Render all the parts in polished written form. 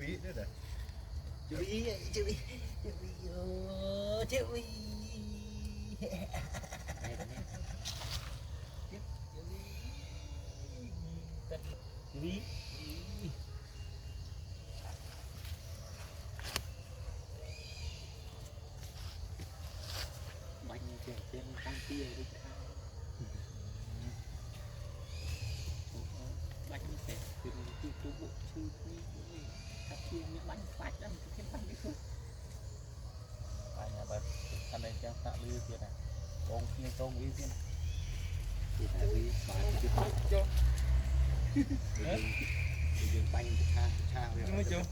ý nữa rồi. Chịu ý, chịu ý, chịu ý, chịu ý. Chịu ý. Bánh trẻ trên tăng kia đi thang. Bánh trẻ từ từ bộ chư đi các kia những bánh bạch ăn cái bánh đi không. Anh nhà bật anh đây trang tạo lưu kia này. Con kia con ý kia này. Thì tại vì bạn cứ bạch cho. Đừng bánh cha Nhưng chưa?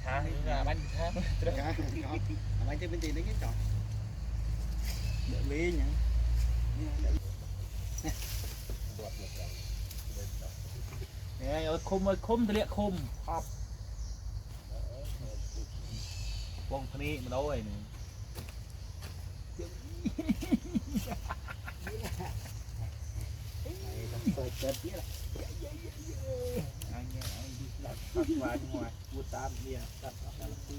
Cha thì là bánh cha. Bánh chơi bên tiền đấy cái trò. Đợi lý nhỉ. Nè ơi khum thì liệt khum họp con phani mà đâu rồi nè anh đi đặt vào ngoài mua tam đi đặt vào tư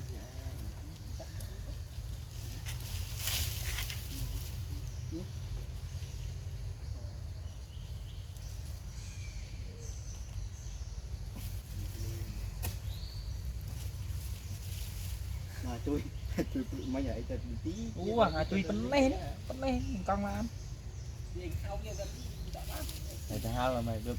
Chui mấy vậy thì tí chui bên lên con làm. Thầy thao là mày được